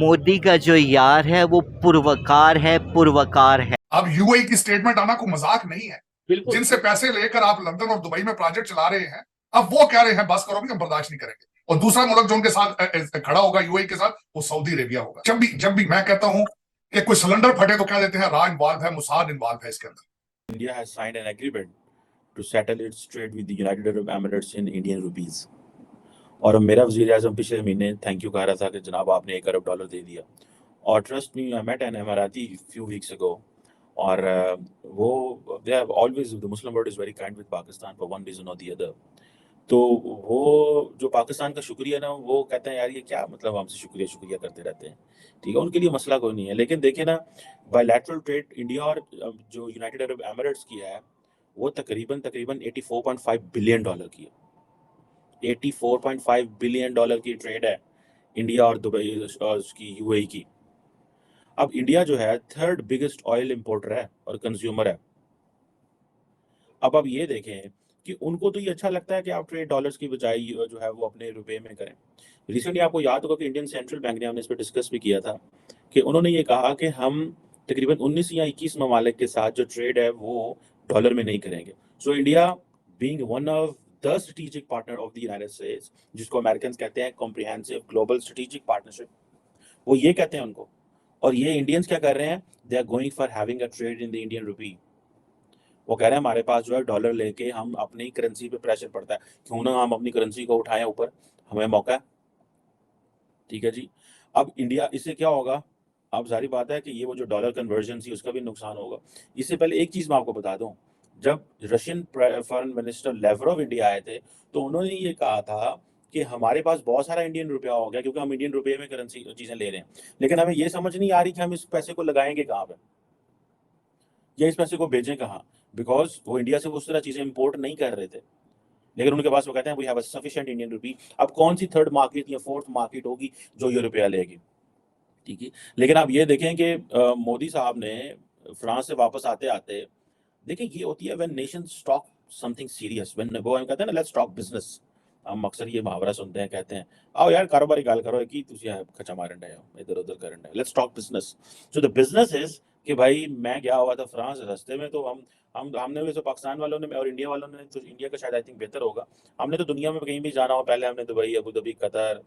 मोदी का जो यार है वो पुरवकार है, पुरवकार है। अब यूएई की स्टेटमेंट आना कोई मजाक नहीं है। बिल्कुल जिनसे पैसे लेकर आप लंदन और दुबई में प्रोजेक्ट चला रहे हैं, अब वो कह रहे हैं बस करो भी, हम बर्दाश्त नहीं करेंगे। और दूसरा मुल्क जो उनके साथ खड़ा होगा यूएई के साथ, वो सऊदी अरेबिया होगा। जब भी मैं कहता हूं कि कोई सिलेंडर फटे तो क्या देते हैं, रा इन्वॉल्व है, मुसाद इन्वॉल्व है इसके अंदर। India has signed an agreement to settle its trade with the United Arab Emirates in Indian rupees. और अब मेरा वज़ीर आज़म पिछले महीने थैंक यू कह रहा था कि जनाब आपने $1 अरब दे दिया। और trust me, I met an Emirati few weeks ago, और वो they have always, the Muslim world is very kind with Pakistan for one reason और द अदर। तो वो जो पाकिस्तान का शुक्रिया ना, वो कहते हैं यार ये क्या मतलब हमसे शुक्रिया शुक्रिया करते रहते हैं। ठीक है, उनके लिए मसला कोई नहीं है। लेकिन देखिए ना, बायलैटरल ट्रेड इंडिया और जो यूनाइटेड अरब एमिरेट्स की है, वो तकरीबन तकरीबन $84.5 बिलियन की है। $84.5 बिलियन की ट्रेड है इंडिया और दुबई और उसकी यूएई की। अब इंडिया जो है थर्ड बिगेस्ट ऑयल इंपोर्टर है और कंज्यूमर है। अब आप ये देखें कि उनको तो ये अच्छा लगता है कि आप ट्रेड डॉलर्स की बजाय जो है वो अपने रुपए में करें। रिसेंटली आपको याद होगा कि इंडियन सेंट्रल बैंक ने, हमने इस पर डिस्कस भी किया था, कि उन्होंने ये कहा कि हम तकरीबन 19 या 21 ममालिक के साथ जो ट्रेड है वो डॉलर में नहीं करेंगे। So India being one of the strategic partner of the United states, जिसको अमेरिकन कहते हैं कॉम्प्रिहेंसिव ग्लोबल स्ट्रेटेजिक पार्टनरशिप, वो ये कहते हैं उनको। और ये इंडियंस क्या कर रहे हैं, they are going for having a trade in the Indian rupee. वो कह रहे हैं हमारे पास जो है डॉलर लेके हम अपनी करेंसी पे प्रेशर पड़ता है, क्यों ना हम अपनी करेंसी को उठाएं ऊपर, हमें मौका है। ठीक है जी। अब इंडिया, इससे क्या होगा, अब जाहिर बात है कि ये वो जो डॉलर कन्वर्जन थी उसका भी नुकसान होगा। इससे पहले एक चीज मैं आपको बता दूं, जब Russian foreign minister Lavrov India आए थे, तो उन्होंने ये कहा था कि हमारे पास बहुत सारा इंडियन रुपया हो गया क्योंकि हम इंडियन रुपये में करेंसी चीजें ले रहे हैं, लेकिन हमें ये समझ नहीं आ रही कि हम इस पैसे को लगाएंगे कहाँ पे या इस पैसे को भेजें कहाँ, बिकॉज वो इंडिया से उस तरह चीजें इंपोर्ट नहीं कर रहे थे। लेकिन उनके पास वो कहते हैं we have a sufficient Indian rupee. अब कौन सी थर्ड मार्केट या फोर्थ मार्केट होगी जो ये रुपया लेगी। ठीक है। लेकिन आप ये देखें कि मोदी साहब ने फ्रांस से वापस आते आते, देखिए ये होती है when nation talk something serious, when वो हम कहते हैं ना लेट्स टॉक बिजनेस। हम अक्सर ये मुहावरा सुनते हैं, कहते हैं आओ यार कारोबारी गल करो कि तुसी खचा मारन है इधर उधर करन है, let's talk business. So the business is कि भाई मैं गया हुआ था फ्रांस, रास्ते में तो हमने वैसे पाकिस्तान वालों ने और इंडिया वालों ने, तो इंडिया का शायद आई थिंक बेहतर होगा, हमने तो दुनिया में कहीं भी जाना हो पहले हमने दुबई, अबू धाबी, कतर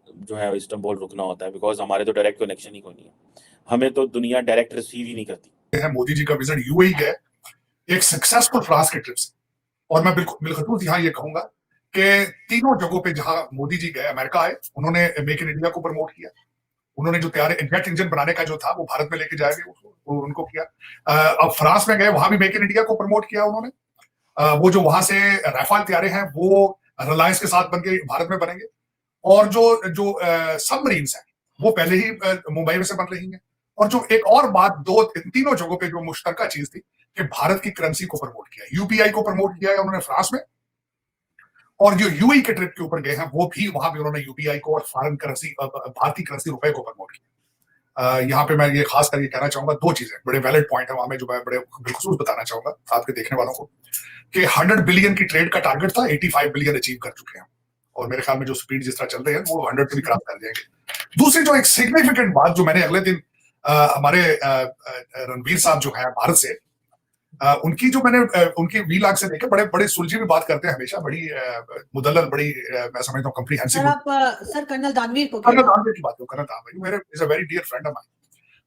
जो है इस्तांबुल रुकना होता है, बिकॉज हमारे तो डायरेक्ट कनेक्शन ही कोई नहीं है, हमें तो दुनिया डायरेक्ट रिसीव ही नहीं करती है मोदी जी का विजिट यूएई गए एक सक्सेसफुल फ्रांस के ट्रिप से। और मैं बिल्कुल बिलखसूस यहाँ ये कहूंगा कि तीनों जगहों पे जहां मोदी जी गए, अमेरिका आए, उन्होंने मेक इन इंडिया को प्रमोट किया। उन्होंने जो तैयार जेट इंजन बनाने का जो था वो भारत में लेके जाएंगे, वो उनको किया। अब फ्रांस में गए, वहां भी मेक इन इंडिया को प्रमोट किया उन्होंने। वो जो वहां से राफाल तैयारे हैं वो रिलायंस के साथ बनके भारत में बनेंगे। और जो जो सबमरीन्स हैं वो पहले ही मुंबई में से बन रही हैं। और जो एक और बात, दो तीनों जगहों पे जो मुश्तरका चीज थी कि भारत की करेंसी को प्रमोट किया, यूपीआई को प्रमोट किया है उन्होंने फ्रांस में। और जो यूएई के ट्रिप के ऊपर गए हैं वो भी, वहां भी उन्होंने यूपीआई को और फॉरेन करेंसी, भारतीय करेंसी रुपए को प्रमोट किया। यहाँ पे मैं ये खास करके कहना चाहूंगा, दो चीजें बड़े वैलिड पॉइंट है वहां में जो मैं बड़े बिलखसूस बताना चाहूंगा आपके देखने वालों को, कि 100 बिलियन की ट्रेड का टारगेट था, 85 बिलियन अचीव कर चुके हैं। और मेरे ख्याल में जो स्पीड जिस तरह चल रहे हैं वो 100 से भी क्रॉस कर जाएंगे। दूसरी जो एक सिग्निफिकेंट बात जो मैंने अगले दिन हमारे रणवीर साहब जो है भारत से, उनकी जो मैंने उनकी वीलॉग से देखे, बड़े बड़े सुलझी हुई बात करते हैं हमेशा, बड़ी मुदल्लल, बड़ी मैं समझता हूँ कॉम्प्रिहेंसिव। सर आप सर कर्नल दानवीर को कर्नल दानवीर की बात करो, कर्नल दानवीर मेरे is a very dear friend of mine.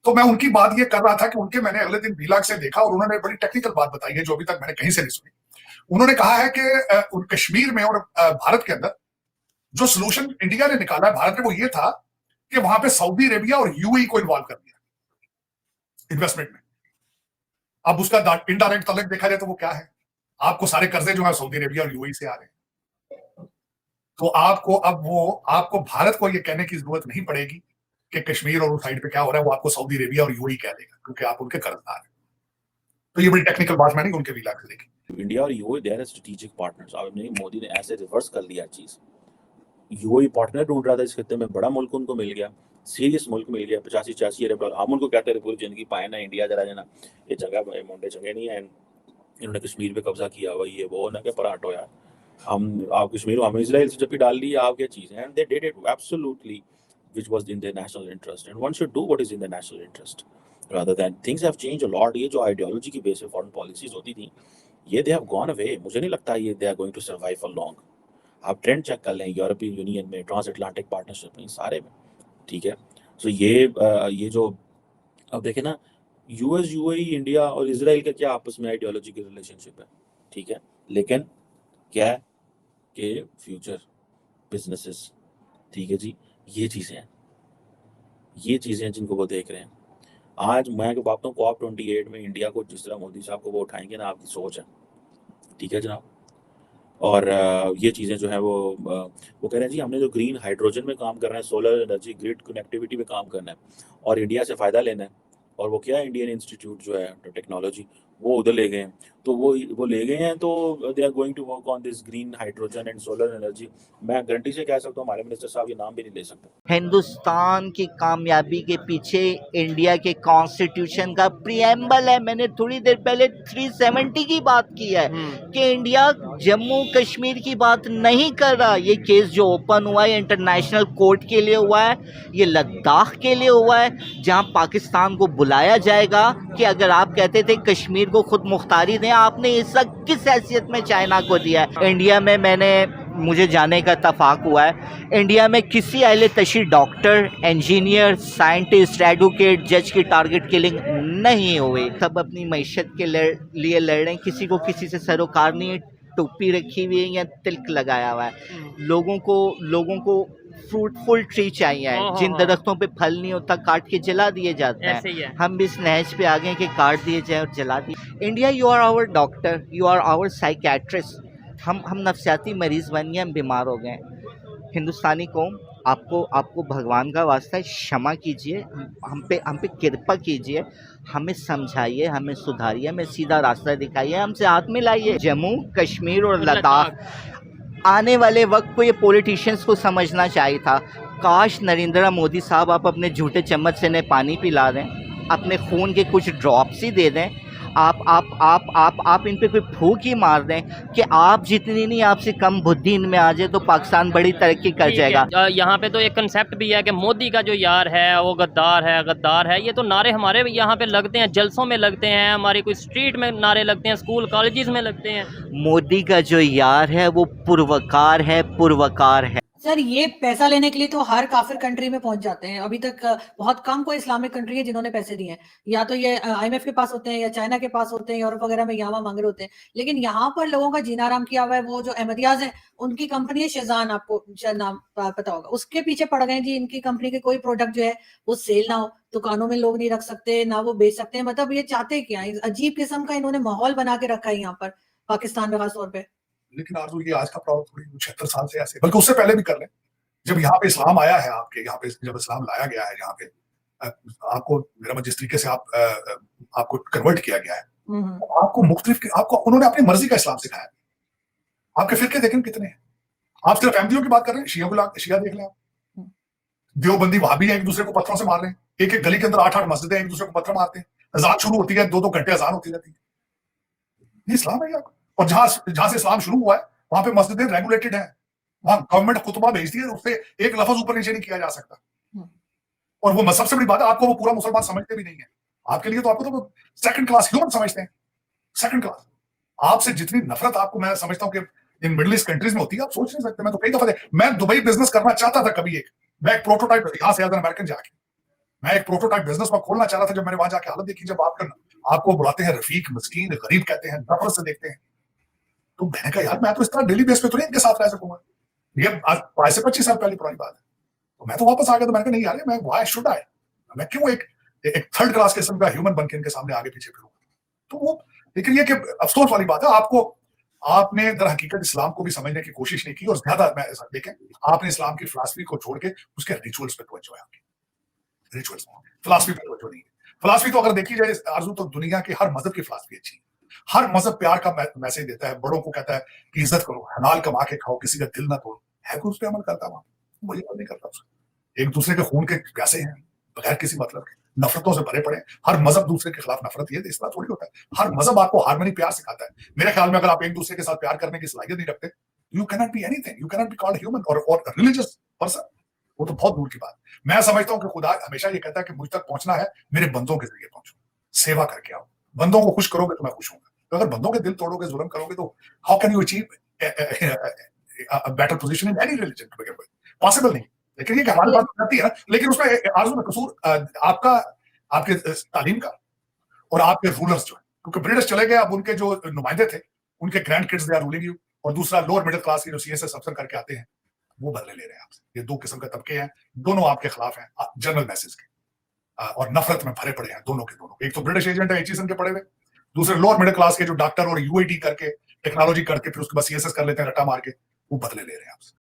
तो मैं उनकी बात ये कर रहा था कि उनके मैंने अगले दिन वीलॉग से देखा और उन्होंने बड़ी टेक्निकल बात बताई है जो अभी तक मैंने कहीं से नहीं सुनी। उन्होंने कहा है कि कश्मीर में और भारत के अंदर जो सोल्यूशन इंडिया ने निकाला है भारत ने, वो ये था कि वहां पे सऊदी अरेबिया और यूएई को इन्वॉल्व कर दिया इन्वेस्टमेंट में। अब उसका इनडायरेक्ट तलक देखा जाए तो वो क्या है, आपको सारे कर्जे जो है सऊदी अरेबिया और यूएई से आ रहे हैं। तो आपको भारत को ये कहने की जरूरत नहीं पड़ेगी कि कश्मीर और उस साइड पे क्या हो रहा है, वो आपको सऊदी अरेबिया और यूएई कह देगा क्योंकि आप उनके कर्जदार हैं। तो ये बड़ी टेक्निकल बात मैंने उनके वीलॉग से देखी। इंडिया और UAE they are strategic partners. अब मोदी ने ऐसे रिवर्स कर दिया चीज, यूएई पार्टनर ढूंढ रहा था इस खत्ते में, बड़ा मुल्क उनको मिल गया, सीरियस मुल्क मिल गया, 85-86 अरब डॉलर। हम उनको कहते रहे पूरी जिंदगी पाए ना इंडिया जरा जना, ये जगह मुंडे चंगे नहीं है, इन्होंने कश्मीर पे कब्जा किया हुआ, ये वो ना, क्या पराठो यार, हम आप कश्मीर, हमें इसराइल से जब भी डाल दी आप क्या चीज़ है, and they did it absolutely which was in their national interest. And one should do what is in their national interest rather than things have changed a lot. ये जो ideology की base पे foreign policies होती थी, ये they have gone away. मुझे नहीं लगता ये they are going to survive for long. आप ट्रेंड चेक कर लें यूरोपियन यूनियन में, ट्रांस अटलांटिक पार्टनरशिप में, सारे में, ठीक है. सो ये जो अब देखें ना, यूएस, यूएई, इंडिया और इजराइल का क्या आपस में आइडियोलॉजी की रिलेशनशिप है, ठीक है, लेकिन क्या है कि फ्यूचर बिजनेसेस, ठीक है जी, ये चीज़ें हैं जिनको वो देख रहे हैं. आज मैं आपको बताता हूँ, COP28 में इंडिया को जिस तरह मोदी साहब को वो उठाएंगे ना, आपकी सोच है, ठीक है जनाब. और ये चीज़ें जो है वो कह रहे हैं जी हमने जो ग्रीन हाइड्रोजन में काम करना है, सोलर एनर्जी, ग्रिड कनेक्टिविटी में काम करना है और इंडिया से फ़ायदा लेना है. और वो क्या है, इंडियन इंस्टीट्यूट जो है टेक्नोलॉजी, वो उधर ले गए हैं. तो वो ले गए हैं, तो they are going to work on this green hydrogen and solar energy. मैं गारंटी से कह सकता हूँ हमारे मिनिस्टर साहब ये नाम भी नहीं ले सकते. हिंदुस्तान की कामयाबी के पीछे इंडिया के कॉन्स्टिट्यूशन का प्रियम्बल है. मैंने थोड़ी देर पहले 370 की बात की है कि इंडिया जम्मू कश्मीर की बात नहीं कर रहा. ये केस जो ओपन हुआ है इंटरनेशनल कोर्ट के लिए हुआ है, ये लद्दाख के लिए हुआ है, जहां पाकिस्तान को बुलाया जाएगा कि अगर आप कहते थे कश्मीर को खुद मुख्तारी दें, आपने ये सब किस हैसियत में चाइना को दिया है. इंडिया में मुझे जाने का इत्तेफाक हुआ है, इंडिया में किसी अहले तशी डॉक्टर, इंजीनियर, साइंटिस्ट, एडवोकेट, जज की टारगेट किलिंग नहीं हुई. सब अपनी मैशत के लिए लड़ रहे हैं. किसी को किसी से सरोकार नहीं है, टोपी रखी हुई है या तिलक लगाया हुआ है. लोगों को फ्रूटफुल ट्री चाहिए है. जिन दरख्तों पे फल नहीं होता काट के जला दिए जाते हैं. हम भी इस नहज पे आ गए कि काट दिए जाए और जला दिए. India, you are our doctor, you are our psychiatrist. हम नफ्सियाती मरीज़ बन गए, हम बीमार हो गए. हिंदुस्तानी कौम, आपको भगवान का वास्ता है, क्षमा कीजिए, हम पे कृपा कीजिए, हमें समझाइए, हमें सुधारिए, हमें सीधा रास्ता दिखाइए, हमसे हाथ मिलाइए. जम्मू कश्मीर और लद्दाख, आने वाले वक्त को ये पॉलिटिशियंस को समझना चाहिए था. काश नरेंद्र मोदी साहब आप अपने झूठे चम्मच से इन्हें पानी पिला दें, अपने खून के कुछ ड्रॉप्स ही दे दें. आप इन पे कोई फूंक ही मार दें कि आप जितनी नहीं, आपसे कम बुद्धि इनमें आ जाए तो पाकिस्तान बड़ी तरक्की कर जाएगा. यहाँ पे तो एक कंसेप्ट भी है कि मोदी का जो यार है वो गद्दार है. ये तो नारे हमारे यहाँ पे लगते हैं, जलसों में लगते हैं, हमारी कोई स्ट्रीट में नारे लगते हैं, स्कूल कॉलेजेस में लगते हैं. मोदी का जो यार है वो पुरवकार है. सर, ये पैसा लेने के लिए तो हर काफिर कंट्री में पहुंच जाते हैं. अभी तक बहुत कम कोई इस्लामिक कंट्री है जिन्होंने पैसे दिए हैं. या तो ये IMF के पास होते हैं, या चाइना के पास होते हैं, यूरोप वगैरह में यहाँ मांग रहे होते हैं. लेकिन यहाँ पर लोगों का जीना आराम किया हुआ है. वो जो अहमदियाज है, उनकी कंपनी है शेजान, आपको शायद नाम पता होगा, उसके पीछे पड़ गए जी. इनकी कंपनी के कोई प्रोडक्ट जो है वो सेल ना हो, दुकानों में लोग नहीं रख सकते, ना वो बेच सकते हैं. मतलब ये चाहते क्या है? अजीब किस्म का इन्होंने माहौल बना के रखा है यहाँ पर पाकिस्तान में खासतौर पर. लेकिन आरज़ू, ये आज का प्रॉब्लम थोड़ी 76 साल से ऐसे, बल्कि उससे पहले भी कर लें. जब यहाँ पे इस्लाम आया है, आपके यहाँ पे जब इस्लाम लाया गया है यहाँ पे, आपको मेरा जिस तरीके से आपको कन्वर्ट किया गया है, आपको मुख्तलिफ, आपको उन्होंने अपनी मर्जी का इस्लाम सिखाया. आपके फिरके देखें कितने हैं. आप सिर्फ अहमदियों की बात कर रहे हैं, शिया देख लें आप. देवबंदी वहाबी है, एक दूसरे को पत्थरों से मार रहे हैं. एक गली के अंदर 8-8 मस्जिदें, एक दूसरे को पत्थर मारते हैं. अजान शुरू होती है, 2-2 घंटे अजान होती रहती है. ये इस्लाम है. और जहां से इस्लाम शुरू हुआ है वहां पे मस्जिदें रेगुलेटेड है. वहां गवर्नमेंट खुतबा भेजती है, उससे एक लफ्ज ऊपर नीचे नहीं किया जा सकता. और वो सबसे बड़ी बात है, आपको वो पूरा मुसलमान समझते भी नहीं है. आपके लिए तो आपको तो सेकंड क्लास ह्यूमन समझते हैं. Second class. आपसे जितनी नफरत आपको मैं समझता हूं कि इन मिडिल ईस्ट कंट्रीज में होती है, आप सोच नहीं सकते. मैं तो कई दफा मैं दुबई बिजनेस करना चाहता था कभी. मैं एक प्रोटोटाइप यहां से अमेरिकन जाके मैं एक प्रोटोटाइप बिजनेस में खोलना चाह रहा था. जब मैंने वहां जाके हालत देखी, जब आपको बुलाते हैं रफीक, मस्कीन, गरीब कहते हैं, नफरत से देखते हैं, तो मैंने कहा यार मैं तो इस तरह डेली बेस पे तो नहीं इनके साथ रह सकूंगा. ये आज से 25 साल पहले पुरानी बात है. तो मैं तो वापस आ गया. तो मैंने कहा नहीं यार, मैं व्हाई शुड आई, मैं क्यों एक थर्ड क्लास किस्म का ह्यूमन बन के इनके सामने आगे पीछे फिरूंगा. तो वो, लेकिन ये कि अफसोस वाली बात है, आपने दर हकीकत इस्लाम को भी समझने की कोशिश नहीं की. और ज्यादा मैं ऐसा देखें, आपने इस्लाम की फिलॉसफी को छोड़ के उसके रिचुअल्स पे तवज्जो है. आपकी रिचुअल्स, फिलॉसफी पे तवज्जो नहीं है. फिलॉसफी तो अगर देखी जाए आरज़ू, तो दुनिया के हर मजहब की फिलॉसफी अच्छी है. हर मजहब प्यार का मैसेज देता है. बड़ों को कहता है कि इज्जत करो, हलाल कमा के खाओ, किसी का दिल ना तोड़ो. है कोई उस पर अमल करता? वहां वही अमल नहीं करता. एक दूसरे के खून के प्यासे हैं, बगैर किसी मतलब के, नफरतों से भरे पड़े. हर मजहब दूसरे के खिलाफ नफरत, ये इस तरह थोड़ी होता है. हर मजहब आपको हार्मनी, प्यार सिखाता है. मेरे ख्याल में अगर आप एक दूसरे के साथ प्यार करने की सलाहियत नहीं रखते, you can not be anything. You can not be called human और रिलीजियस पर्सन. वो तो बहुत दूर की बात। मैं समझता हूं कि खुदा हमेशा ये कहता है कि मुझ तक पहुंचना है, मेरे बंदों के जरिए पहुंचो, सेवा करके आओ। बंदों को खुश करोगे तो मैं खुश होऊंगा। तो अगर बंदों के दिल तोड़ोगे, जुल्म करोगे, तो how can you achieve better position in any religion to begin with? Possible नहीं। लेकिन ये कि हमारे पास रहती है ना, लेकिन उसमें आरज़ू में कसूर आपका, आपके तालीम का और आपके रूलर्स जो है, क्योंकि ब्रिटिश चले गए, अब उनके जो नुमाइंदे थे, उनके grandkids they are ruling you, और दूसरा लोअर मिडिल क्लास के जो सीएसएस अफसर करके आते हैं, वो बदले ले रहे हैं आपसे। ये दो किस्म के तबके हैं, दोनों आपके खिलाफ हैं जनरल मैसेज के, और नफरत में भरे पड़े हैं दोनों के दोनों। एक तो ब्रिटिश एजेंट है एचईसन के पड़े हुए, दूसरे लोअर मिडिल क्लास के जो डॉक्टर और यूआईटी करके टेक्नोलॉजी करके फिर उसके बाद सीएसएस कर लेते हैं रट्टा मार के, वो बदले ले रहे हैं आपसे।